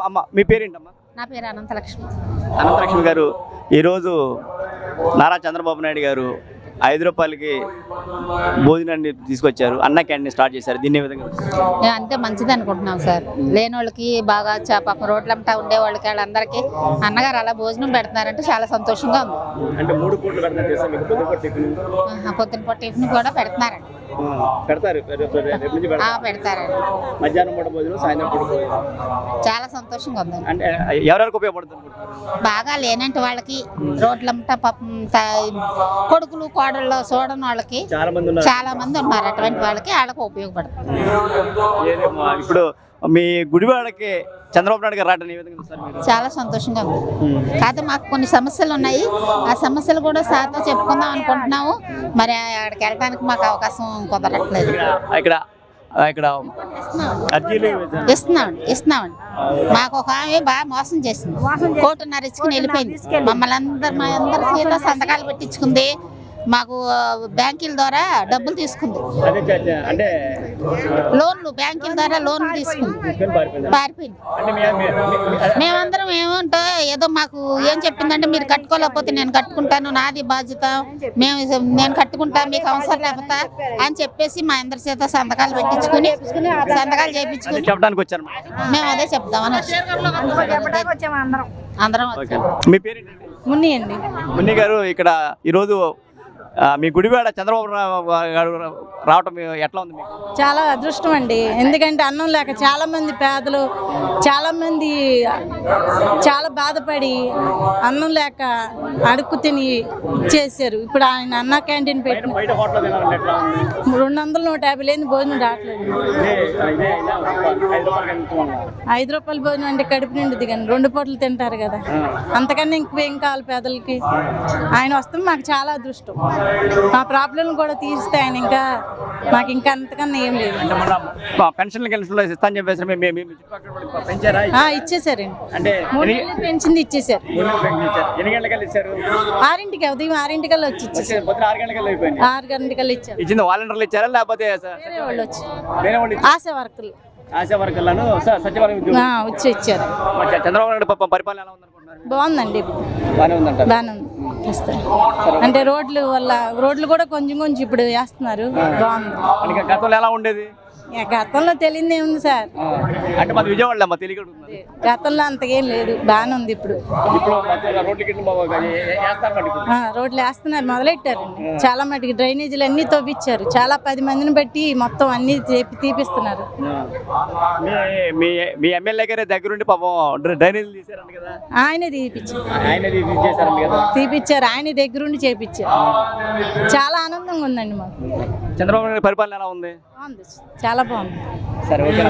అమ్మ మీ పేరేంటమ్మా? నా పేరు అనంతలక్ష్మి. అనంతలక్ష్మి గారు, ఈరోజు నారా చంద్రబాబు నాయుడు గారు 5 రూపాయలకి భోజనాన్ని తీసుకొచ్చారు, అన్న క్యాంటీన్ స్టార్ట్ చేశారు. దీన్ని ఏ విధంగా మేము అంతే మంచిది అనుకుంటున్నాం సార్. లేని వాళ్ళకి బాగా పాపం రోడ్లంటా ఉండే వాళ్ళకి వాళ్ళందరికీ అన్నగారు అలా భోజనం పెడుతున్నారంటే చాలా సంతోషంగా ఉంది. అంటే 3 పూటలు పెడుతున్నారు, పొద్దున పూట టిఫిన్ కూడా పెడుతున్నారండి. పెడతారు పెడతారండి. మధ్యాహ్నం పూట భోజనం, సాయంత్రం పూట భోజనం. చాలా సంతోషంగా ఉంది. అంటే ఎవరెవరికి ఉపయోగపడుతుంది? బాగా లేనంటి వాళ్ళకి, రోడ్లంటా పాపం కొడుకులు కోడళ్ళు చూడని వాళ్ళకి చాలా మంది ఉన్నారు. అటువంటి వాళ్ళకి ఉపయోగపడుతుంది. ఇప్పుడు మీ గుడివాడకి చంద్రబాబు నాయుడు గారు రావడం ఏ విధంగా చూస్తారు మీరు? చాలా సంతోషంగా ఉంది. కాకపోతే మాకు కొన్ని సమస్యలు ఉన్నాయి. ఆ సమస్యలు కూడా సార్తో చెప్పుకుందాం అనుకుంటున్నాము. మరి అక్కడికి వెళ్ళడానికి మాకు అవకాశం కుదరట్లేదు. ఇక్కడ ఇస్తున్నామండి. మాకు ఒక ఆమె బాగా మోసం చేసింది. 1.5 కోటి ఇచ్చుకుని వెళ్ళిపోయింది. మమ్మల్ని మా అందరి చేత సంతకాలు పెట్టించుకుంది. మాకు బ్యాంకుల ద్వారా డబ్బులు తీసుకుంది. లోన్లు బ్యాంకుల ద్వారా లోన్లు తీసుకుంది, పారిపోయింది. మేమందరం ఏమంటే ఏదో మాకు ఏం చెప్పిందంటే, మీరు కట్టుకోలేకపోతే నేను కట్టుకుంటాను, నాది బాధ్యత, నేను కట్టుకుంటా, మీకు అవసరం లేకపోతే అని చెప్పేసి మా అందరి చేత సంతకాలు పెట్టించుకుని సంతకాలు చేయించుకుని చెప్పడానికి వచ్చారు. మేము అదే చెప్తామని అందరం వచ్చాము. మీ పేరు మున్ని అండి. మున్ని గారు, ఇక్కడ ఈరోజు మీ గుడివాడ చంద్రబాబు గారు రావటం ఎట్లా ఉంది మీకు? చాలా అదృష్టం అండి. ఎందుకంటే అన్నం లేక చాలా మంది పేదలు, చాలా మంది చాలా బాధపడి అన్నం లేక అడుక్కు తిని చేశారు. ఇప్పుడు ఆయన అన్న క్యాంటీన్ పెట్టి 200, 150 లేని భోజనం రావట్లేదు. 5 రూపాయల భోజనం అంటే కడుపు నిండుది, కానీ 2 పూటలు తింటారు కదా, అంతకన్నా ఇంకేం కావాలి పేదలకి. ఆయన వస్తే మాకు చాలా అదృష్టం. మా ప్రాబ్లం కూడా తీస్తే ఆయన మాకు ఇంకా అంతకన్నా ఏం లేదు. ఇచ్చేసారండి. 3 పెంచింది ఇచ్చేసారు. 6ంటికి, ఉదయం 6ంటికల్లా వచ్చి 6 గంటలకల్లా ఇచ్చారు. వాలంటీర్లు ఇచ్చారా లేకపోతే వాళ్ళు వచ్చి ఆశా వర్కర్లు వచ్చి ఇచ్చారు. చంద్రబాబు నాయుడు పరిపాలన ఎలా ఉందనుకుంటున్నారు? బాగుందండి, బాగానే ఉంది. అంటే రోడ్లు కూడా కొంచెం ఇప్పుడు వేస్తున్నారు. బాగుంది. గతంలో ఎలా ఉండేది? గతంలో తెలియదే ఉంది సార్. అంటే మాది విజయవాడలో గతంలో అంతకేం లేదు, బాగానే ఉంది. ఇప్పుడు రోడ్లు వేస్తున్నారు, మొదలెట్టారండి. చాలా మటుకు డ్రైనేజీలు అన్ని తవ్విచ్చారు. చాలా 10 మందిని బట్టి మొత్తం అన్ని తీపిస్తున్నారు. మీ ఎమ్మెల్యే గారి దగ్గరుండి పాపం డ్రైనేజీలు తీసారంట కదా, ఆయనే తీపిచ్చారు. ఆయన దగ్గరుండి చేపించారు. చాలా ఆనందంగా ఉందండి మాకు. చంద్రబాబు నాయుడు పరిపాలన ఎలా ఉంది? బాగుంది, చాలా బాగుంది. సరే, ఓకే.